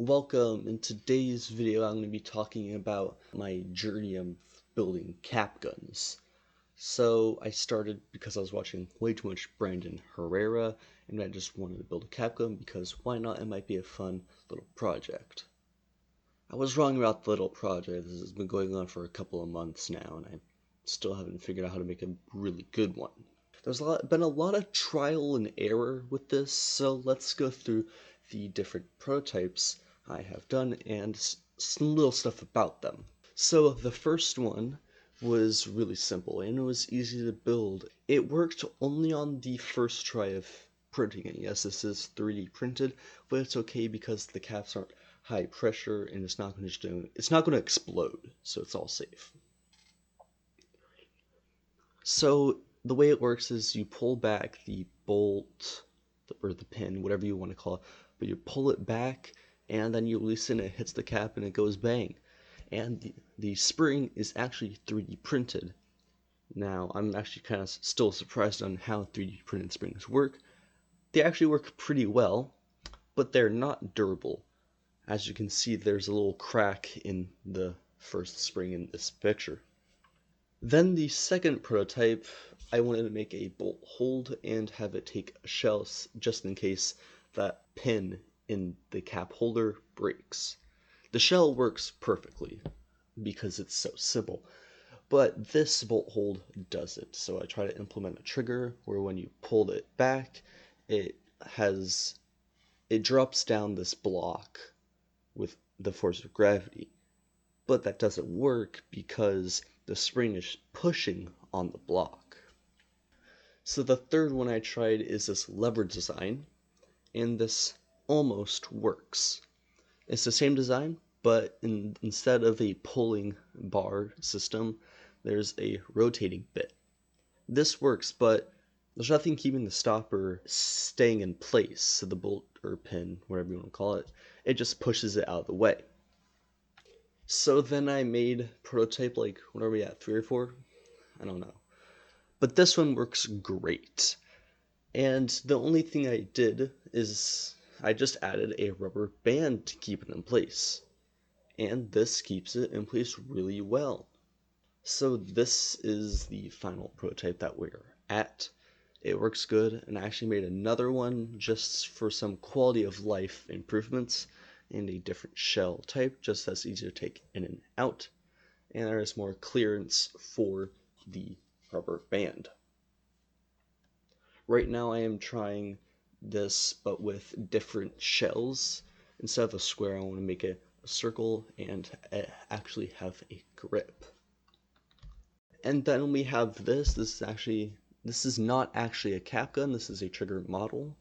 Welcome. In today's video, I'm going to be talking about my journey of building cap guns. So I started because I was watching way too much Brandon Herrera, and I just wanted to build a cap gun because why not? It might be a fun little project. I was wrong about the little project. This has been going on for a couple of months now, and I still haven't figured out how to make a really good one. There's been a lot of trial and error with this, so let's go through the different prototypes I have done and some little stuff about them. So the first one was really simple and it was easy to build. It worked only on the first try of printing it. Yes, this is 3D printed, but it's okay because the caps aren't high pressure and it's not going to explode, so it's all safe. So the way it works is you pull back the bolt or the pin, whatever you want to call it, but you pull it back and then you loosen it, hits the cap, and it goes bang. And the spring is actually 3D printed. Now, I'm actually kind of still surprised on how 3D printed springs work. They actually work pretty well, but they're not durable. As you can see, there's a little crack in the first spring in this picture. Then the second prototype, I wanted to make a bolt hold and have it take a shell just in case that pin in the cap holder breaks. The shell works perfectly because it's so simple, but this bolt hold doesn't. So I try to implement a trigger where when you pull it back, it drops down this block with the force of gravity. But that doesn't work because the spring is pushing on the block. So the third one I tried is this lever design, and this almost works. It's the same design, but instead of a pulling bar system, there's a rotating bit. This works, but there's nothing keeping the stopper staying in place, so the bolt or pin, whatever you want to call it, it just pushes it out of the way. So then I made prototype, like, what are we at, 3 or 4? I don't know. But this one works great. And the only thing I did is I just added a rubber band to keep it in place. And this keeps it in place really well. So this is the final prototype that we're at. It works good, and I actually made another one just for some quality of life improvements and a different shell type, just as easier to take in and out, and there is more clearance for the rubber band. Right now I am trying this but with different shells. Instead of a square, I want to make it a circle and actually have a grip. And then we have this. This is not actually a cap gun. This is a trigger model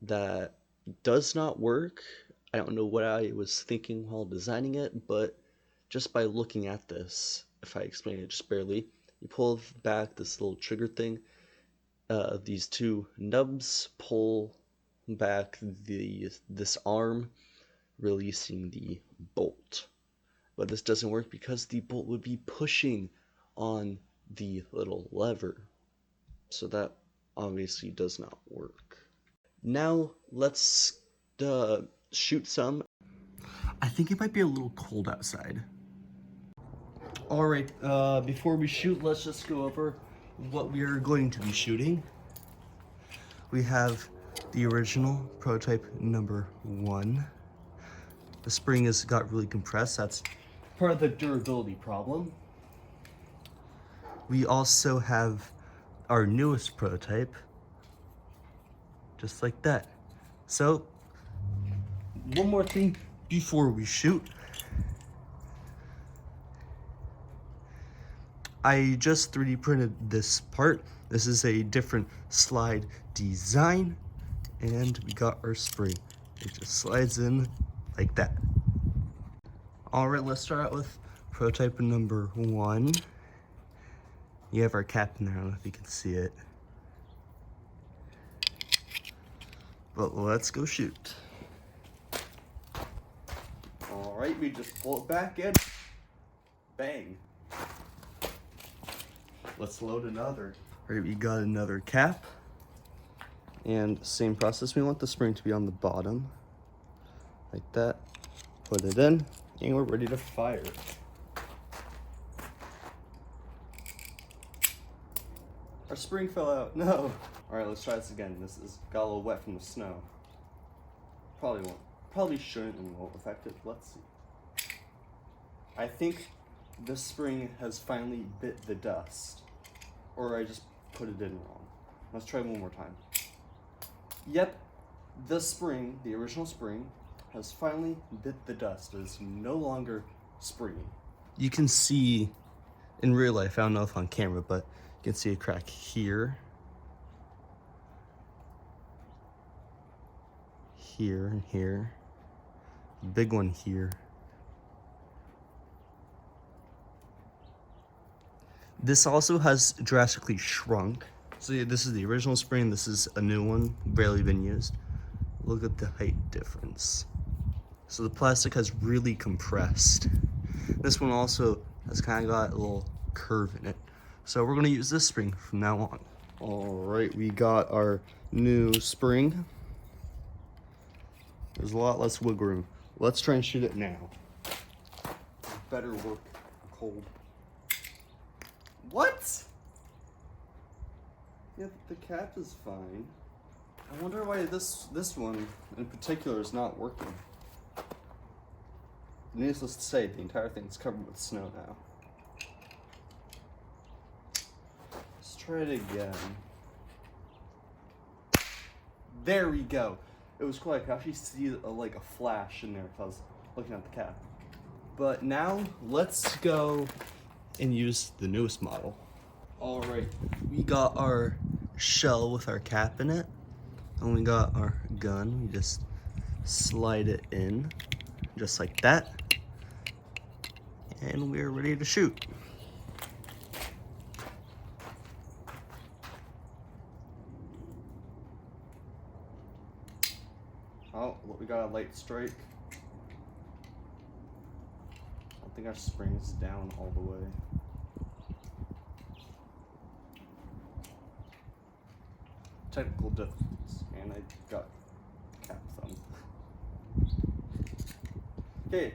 that does not work. I don't know what I was thinking while designing it, but just by looking at this, if I explain it just barely, you pull back this little trigger thing. These two nubs pull back this arm, releasing the bolt. But this doesn't work because the bolt would be pushing on the little lever. So that obviously does not work. Now let's shoot some. I think it might be a little cold outside. Alright, before we shoot, let's just go over what we are going to be shooting. We have the original prototype number 1. The spring has got really compressed. That's part of the durability problem. We also have our newest prototype, just like that. So, one more thing before we shoot. I just 3D printed this part. This is a different slide design, and we got our spring. It just slides in like that. All right, let's start out with prototype number 1. You have our cap in there, I don't know if you can see it. But let's go shoot. All right, we just pull it back and bang. Let's load another. All right, we got another cap. And same process, we want the spring to be on the bottom. like that. Put it in, and we're ready to fire. Our spring fell out. No. All right, let's try this again. This is got a little wet from the snow. Probably shouldn't and won't affect it. Let's see. I think this spring has finally bit the dust, or I just put it in wrong. Let's try one more time. Yep, the spring, the original spring, has finally bit the dust. It is no longer springy. You can see in real life, I don't know if on camera, but you can see a crack here, here, and here. Big one here. This also has drastically shrunk. So yeah, this is the original spring, this is a new one, barely been used. Look at the height difference. So the plastic has really compressed. This one also has kind of got a little curve in it. So we're gonna use this spring from now on. All right, we got our new spring. There's a lot less wiggle room. Let's try and shoot it now. Better work cold. What? Yeah, the cap is fine. I wonder why this one in particular is not working. Needless to say, the entire thing is covered with snow now. Let's try it again. There we go. It was cool. I could actually see like a flash in there if I was looking at the cap. But now let's go and use the newest model. All right, we got our shell with our cap in it, and we got our gun. We just slide it in, just like that, and we're ready to shoot. Oh, we got a light strike. I don't think our spring's down all the way. Technical difficulties, and I got cap thumb. Okay,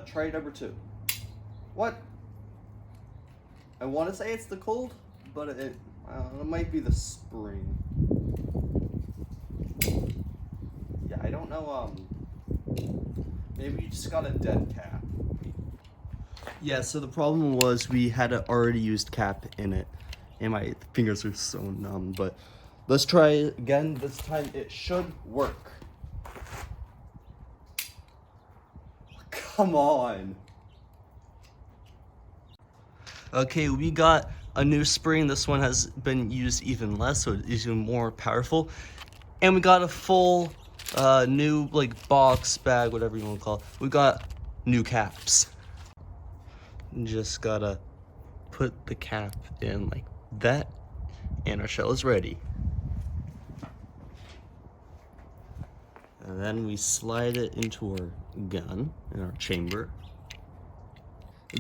try number 2. What? I want to say it's the cold, but it might be the spring. Yeah, I don't know. Maybe you just got a dead cap. Yeah, so the problem was we had an already used cap in it, and my fingers are so numb, but let's try it again. This time it should work. Come on. Okay, we got a new spring. This one has been used even less, so it's even more powerful. And we got a full new like box, bag, whatever you want to call it. We got new caps. Just gotta put the cap in like that, and our shell is ready. And then we slide it into our gun in our chamber.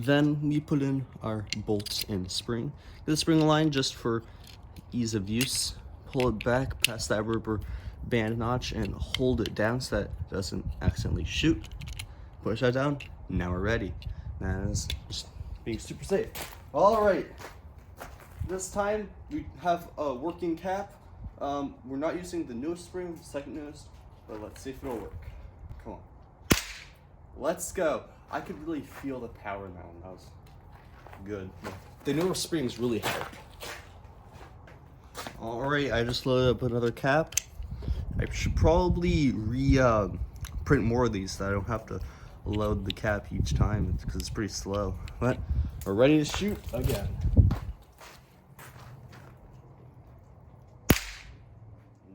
Then we put in our bolts and spring. The spring line, just for ease of use, pull it back past that rubber band notch and hold it down so that it doesn't accidentally shoot. Push that down, now we're ready. That's just being super safe. All right, this time we have a working cap. We're not using the newest spring, the second newest, but let's see if it'll work. Come on. Let's go. I could really feel the power now, and that was good. The newer springs really help. All right, I just loaded up another cap. I should probably print more of these so I don't have to load the cap each time because it's pretty slow. But we're ready to shoot again.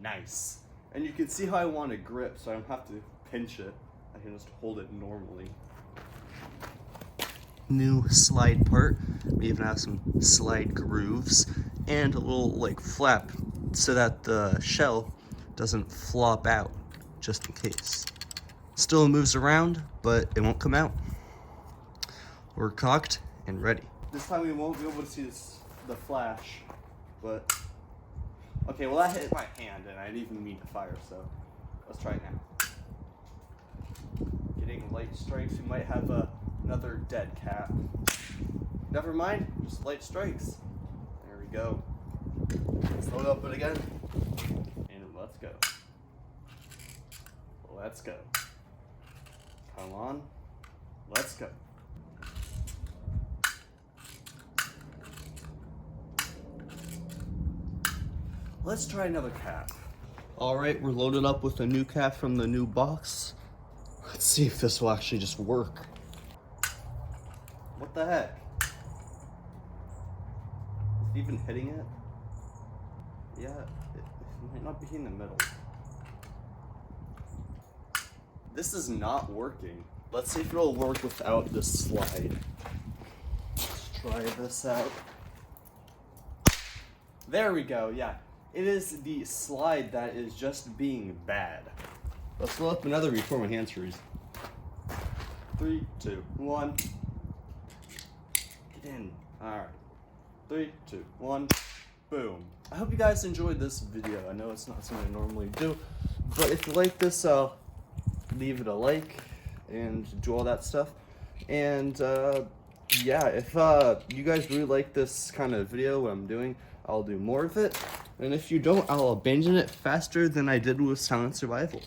Nice. And you can see how I want to grip, so I don't have to pinch it. I can just hold it normally. New slide part. We even have some slide grooves and a little like flap so that the shell doesn't flop out, just in case. Still moves around, but it won't come out. We're cocked and ready. This time we won't be able to see the flash, but okay, well that hit my hand and I didn't even mean to fire, so let's try it now. light strikes, we might have another dead cat. Never mind, just light strikes. There we go. Let's load up it again. And let's go. Let's go. Come on. Let's go. Let's try another cap. Alright, we're loaded up with a new cap from the new box. Let's see if this will actually just work. What the heck? Is it even hitting it? Yeah, it might not be in the middle. This is not working. Let's see if it'll work without this slide. Let's try this out. There we go, yeah. It is the slide that is just being bad. Let's load up another before my hands freeze. 3, 2, 1. Get in. Alright. 3, 2, 1. Boom. I hope you guys enjoyed this video. I know it's not something I normally do, but if you like this, leave it a like and do all that stuff. And yeah, if you guys really like this kind of video, what I'm doing, I'll do more of it. And if you don't, I'll abandon it faster than I did with Silent Survival.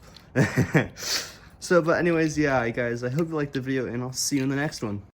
So, but anyways, yeah, guys, I hope you liked the video, and I'll see you in the next one.